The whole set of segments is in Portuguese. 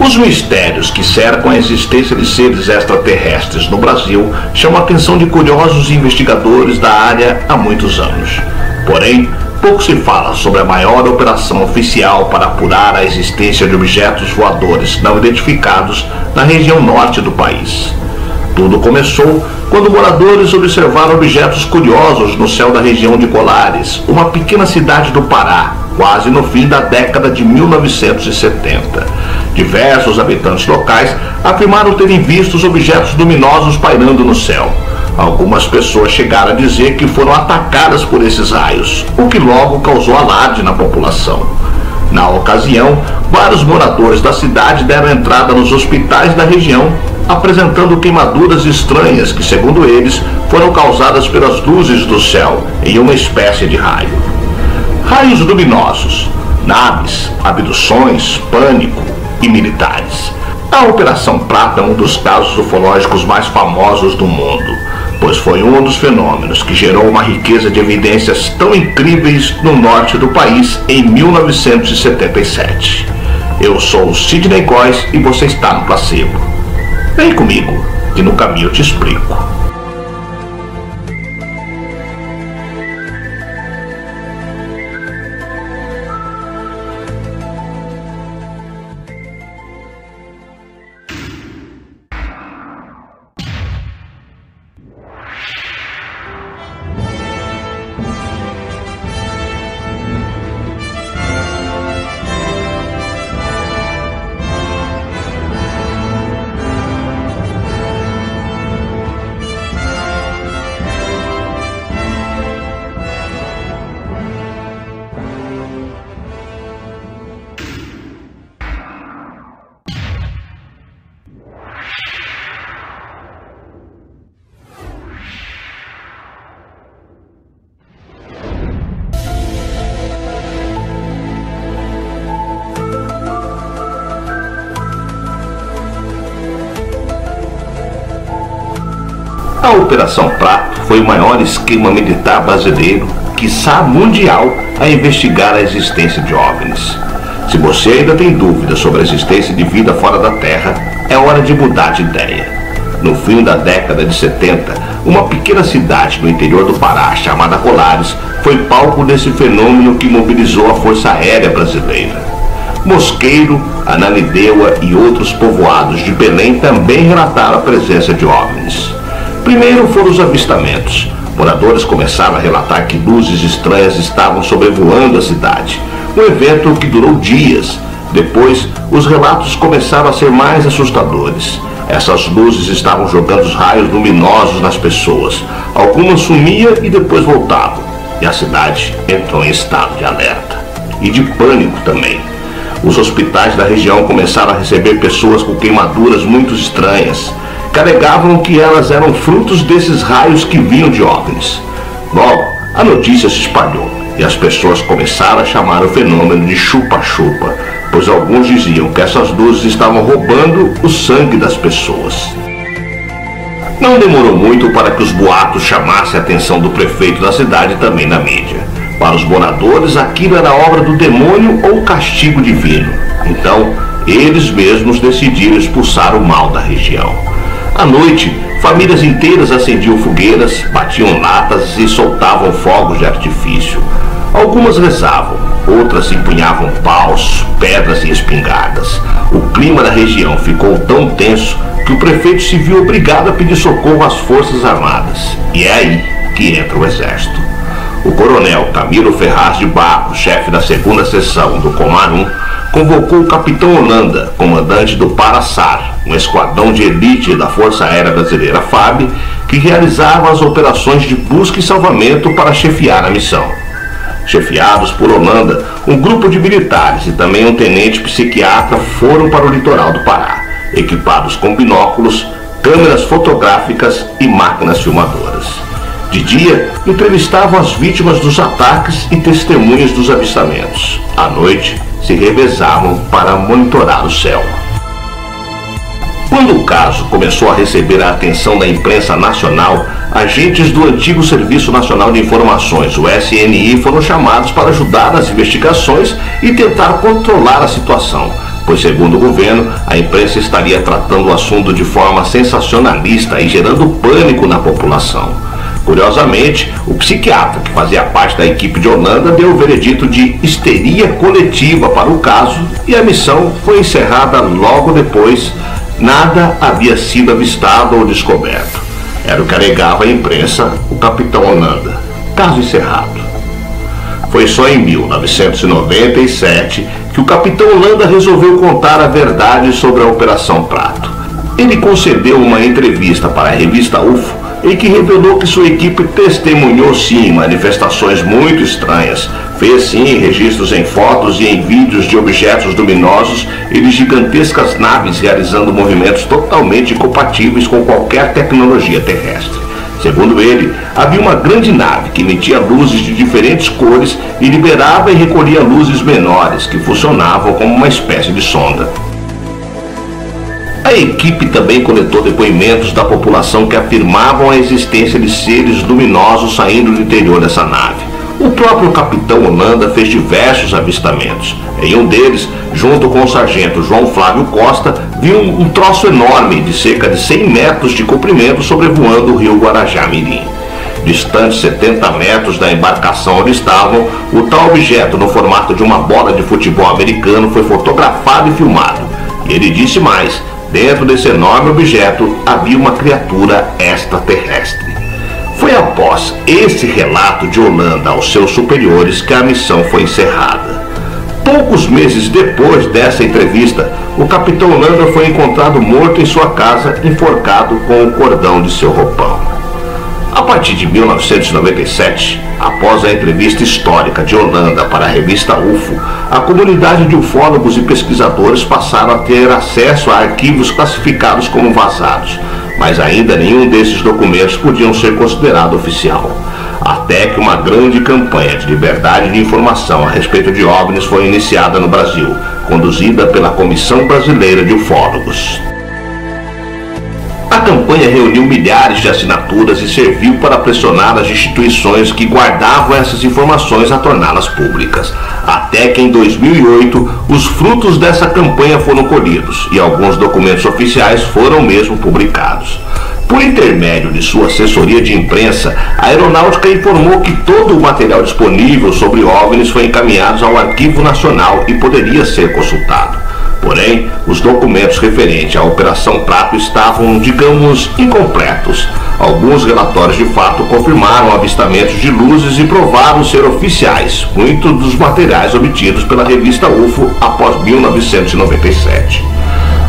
Os mistérios que cercam a existência de seres extraterrestres no Brasil chamam a atenção de curiosos e investigadores da área há muitos anos. Porém, pouco se fala sobre a maior operação oficial para apurar a existência de objetos voadores não identificados na região norte do país. Tudo começou quando moradores observaram objetos curiosos no céu da região de Colares, uma pequena cidade do Pará, quase no fim da década de 1970. Diversos habitantes locais afirmaram terem visto os objetos luminosos pairando no céu. Algumas pessoas chegaram a dizer que foram atacadas por esses raios, o que logo causou alarde na população. Na ocasião, vários moradores da cidade deram entrada nos hospitais da região, apresentando queimaduras estranhas que, segundo eles, foram causadas pelas luzes do céu em uma espécie de raio. Raios luminosos, naves, abduções, pânico e militares. A Operação Prato é um dos casos ufológicos mais famosos do mundo, pois foi um dos fenômenos que gerou uma riqueza de evidências tão incríveis no norte do país em 1977. Eu sou o Sidney Góes e você está no Placebo. Vem comigo, que no caminho eu te explico. A Operação Prato foi o maior esquema militar brasileiro, quiçá mundial, a investigar a existência de OVNIs. Se você ainda tem dúvidas sobre a existência de vida fora da Terra, é hora de mudar de ideia. No fim da década de 70, uma pequena cidade no interior do Pará, chamada Colares, foi palco desse fenômeno que mobilizou a Força Aérea Brasileira. Mosqueiro, Ananindeua e outros povoados de Belém também relataram a presença de OVNIs. Primeiro foram os avistamentos. Moradores começaram a relatar que luzes estranhas estavam sobrevoando a cidade, um evento que durou dias. Depois, os relatos começaram a ser mais assustadores. Essas luzes estavam jogando os raios luminosos nas pessoas. Algumas sumiam e depois voltavam, e a cidade entrou em estado de alerta. E de pânico também. Os hospitais da região começaram a receber pessoas com queimaduras muito estranhas. Carregavam que elas eram frutos desses raios que vinham de OVNIs. Logo, a notícia se espalhou e as pessoas começaram a chamar o fenômeno de chupa-chupa, pois alguns diziam que essas luzes estavam roubando o sangue das pessoas. Não demorou muito para que os boatos chamassem a atenção do prefeito da cidade e também da mídia. Para os moradores, aquilo era obra do demônio ou castigo divino. Então, eles mesmos decidiram expulsar o mal da região. À noite, famílias inteiras acendiam fogueiras, batiam latas e soltavam fogos de artifício. Algumas rezavam, outras empunhavam paus, pedras e espingardas. O clima da região ficou tão tenso que o prefeito se viu obrigado a pedir socorro às Forças Armadas. E é aí que entra o Exército. O coronel Camilo Ferraz de Barros, chefe da 2ª Seção do Comar 1, convocou o capitão Holanda, comandante do Paraçar, um esquadrão de elite da Força Aérea Brasileira FAB, que realizava as operações de busca e salvamento para chefiar a missão. Chefiados por Holanda, um grupo de militares e também um tenente psiquiatra foram para o litoral do Pará, equipados com binóculos, câmeras fotográficas e máquinas filmadoras. De dia, entrevistavam as vítimas dos ataques e testemunhas dos avistamentos. À noite, se revezavam para monitorar o céu. Quando o caso começou a receber a atenção da imprensa nacional, agentes do antigo Serviço Nacional de Informações, o SNI, foram chamados para ajudar nas investigações e tentar controlar a situação, pois, segundo o governo, a imprensa estaria tratando o assunto de forma sensacionalista e gerando pânico na população. Curiosamente, o psiquiatra que fazia parte da equipe de Holanda deu o veredito de histeria coletiva para o caso e a missão foi encerrada logo depois. Nada havia sido avistado ou descoberto. Era o que alegava a imprensa o capitão Holanda. Caso encerrado. Foi só em 1997 que o capitão Holanda resolveu contar a verdade sobre a Operação Prato. Ele concedeu uma entrevista para a revista UFO em que revelou que sua equipe testemunhou sim manifestações muito estranhas, fez sim registros em fotos e em vídeos de objetos luminosos e de gigantescas naves realizando movimentos totalmente incompatíveis com qualquer tecnologia terrestre. Segundo ele, havia uma grande nave que emitia luzes de diferentes cores e liberava e recolhia luzes menores que funcionavam como uma espécie de sonda. A equipe também coletou depoimentos da população que afirmavam a existência de seres luminosos saindo do interior dessa nave. O próprio capitão Holanda fez diversos avistamentos. Em um deles, junto com o sargento João Flávio Costa, viu um troço enorme de cerca de 100 metros de comprimento sobrevoando o rio Guarajá-Mirim. Distante 70 metros da embarcação onde estavam, o tal objeto no formato de uma bola de futebol americano foi fotografado e filmado. E ele disse mais: dentro desse enorme objeto havia uma criatura extraterrestre. Foi após esse relato de Holanda aos seus superiores que a missão foi encerrada. Poucos meses depois dessa entrevista, o capitão Holanda foi encontrado morto em sua casa, enforcado com o cordão de seu roupão. A partir de 1997, após a entrevista histórica de Holanda para a revista UFO, a comunidade de ufólogos e pesquisadores passaram a ter acesso a arquivos classificados como vazados, mas ainda nenhum desses documentos podiam ser considerado oficial. Até que uma grande campanha de liberdade de informação a respeito de OVNIs foi iniciada no Brasil, conduzida pela Comissão Brasileira de Ufólogos. A campanha reuniu milhares de assinaturas e serviu para pressionar as instituições que guardavam essas informações a torná-las públicas. Até que em 2008, os frutos dessa campanha foram colhidos e alguns documentos oficiais foram mesmo publicados. Por intermédio de sua assessoria de imprensa, a Aeronáutica informou que todo o material disponível sobre OVNIs foi encaminhado ao Arquivo Nacional e poderia ser consultado. Porém, os documentos referentes à Operação Prato estavam, digamos, incompletos. Alguns relatórios de fato confirmaram avistamentos de luzes e provaram ser oficiais, muitos dos materiais obtidos pela revista UFO após 1997.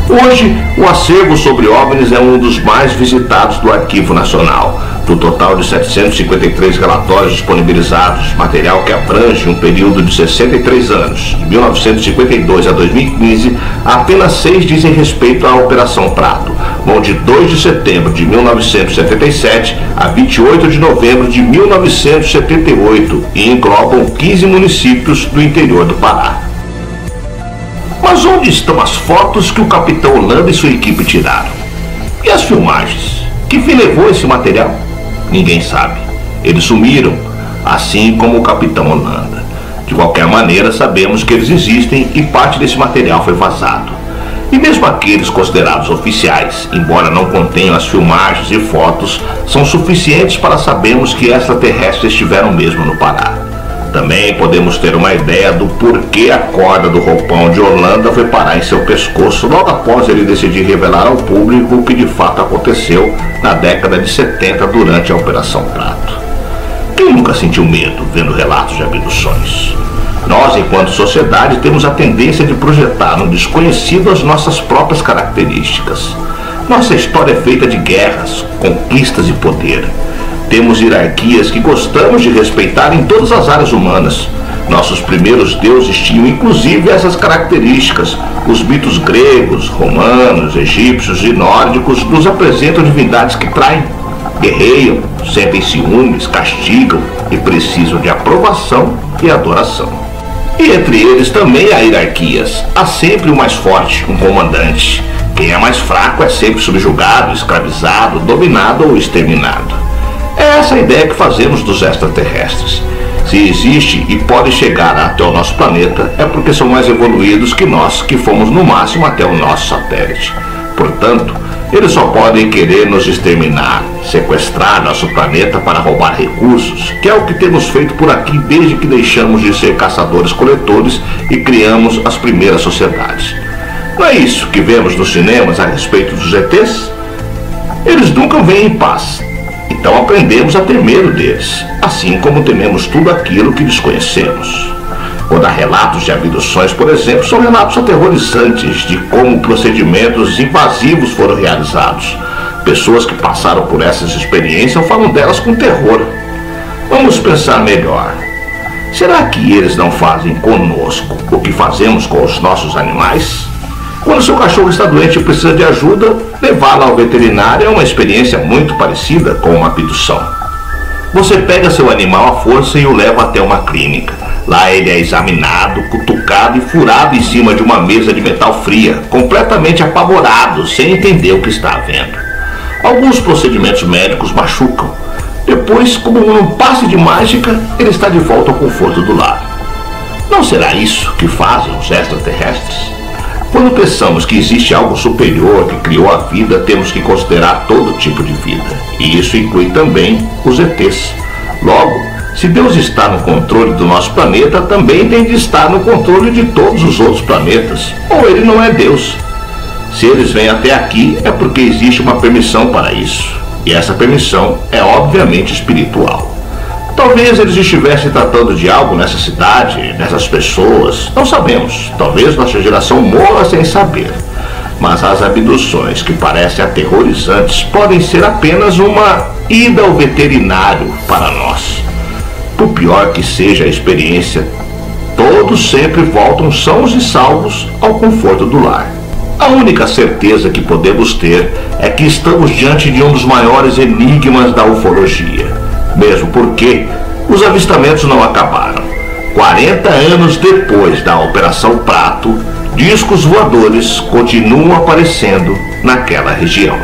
Hoje, o acervo sobre OVNIs é um dos mais visitados do Arquivo Nacional. Do total de 753 relatórios disponibilizados, material que abrange um período de 63 anos, de 1952 a 2015, apenas 6 dizem respeito à Operação Prato, vão de 2 de setembro de 1977 a 28 de novembro de 1978 e englobam 15 municípios do interior do Pará. Mas onde estão as fotos que o capitão Holanda e sua equipe tiraram? E as filmagens? Que fim levou esse material? Ninguém sabe. Eles sumiram, assim como o capitão Holanda. De qualquer maneira, sabemos que eles existem e parte desse material foi vazado. E mesmo aqueles considerados oficiais, embora não contenham as filmagens e fotos, são suficientes para sabermos que extraterrestres estiveram mesmo no Pará. Também podemos ter uma ideia do porquê a corda do roupão de Holanda foi parar em seu pescoço logo após ele decidir revelar ao público o que de fato aconteceu na década de 70 durante a Operação Prato. Quem nunca sentiu medo vendo relatos de abduções? Nós, enquanto sociedade, temos a tendência de projetar no desconhecido as nossas próprias características. Nossa história é feita de guerras, conquistas e poder. Temos hierarquias que gostamos de respeitar em todas as áreas humanas. Nossos primeiros deuses tinham inclusive essas características. Os mitos gregos, romanos, egípcios e nórdicos nos apresentam divindades que traem, guerreiam, sentem ciúmes, castigam e precisam de aprovação e adoração. E entre eles também há hierarquias. Há sempre o mais forte, um comandante. Quem é mais fraco é sempre subjugado, escravizado, dominado ou exterminado. É essa a ideia que fazemos dos extraterrestres. Se existe e pode chegar até o nosso planeta, é porque são mais evoluídos que nós, que fomos no máximo até o nosso satélite. Portanto, eles só podem querer nos exterminar, sequestrar nosso planeta para roubar recursos, que é o que temos feito por aqui desde que deixamos de ser caçadores-coletores e criamos as primeiras sociedades. Não é isso que vemos nos cinemas a respeito dos ETs? Eles nunca vêm em paz, então aprendemos a ter medo deles, assim como tememos tudo aquilo que desconhecemos. Quando há relatos de abduções, por exemplo, são relatos aterrorizantes de como procedimentos invasivos foram realizados. Pessoas que passaram por essas experiências falam delas com terror. Vamos pensar melhor. Será que eles não fazem conosco o que fazemos com os nossos animais? Quando seu cachorro está doente e precisa de ajuda, levá-lo ao veterinário é uma experiência muito parecida com uma abdução. Você pega seu animal à força e o leva até uma clínica. Lá ele é examinado, cutucado e furado em cima de uma mesa de metal fria, completamente apavorado, sem entender o que está havendo. Alguns procedimentos médicos machucam. Depois, como num passe de mágica, ele está de volta ao conforto do lar. Não será isso que fazem os extraterrestres? Quando pensamos que existe algo superior que criou a vida, temos que considerar todo tipo de vida. E isso inclui também os ETs. Logo, se Deus está no controle do nosso planeta, também tem de estar no controle de todos os outros planetas. Ou ele não é Deus. Se eles vêm até aqui, é porque existe uma permissão para isso. E essa permissão é obviamente espiritual. Talvez eles estivessem tratando de algo nessa cidade, nessas pessoas. Não sabemos. Talvez nossa geração morra sem saber. Mas as abduções, que parecem aterrorizantes, podem ser apenas uma ida ao veterinário para nós. Por pior que seja a experiência, todos sempre voltam sãos e salvos ao conforto do lar. A única certeza que podemos ter é que estamos diante de um dos maiores enigmas da ufologia. Mesmo porque os avistamentos não acabaram. 40 anos depois da Operação Prato, discos voadores continuam aparecendo naquela região.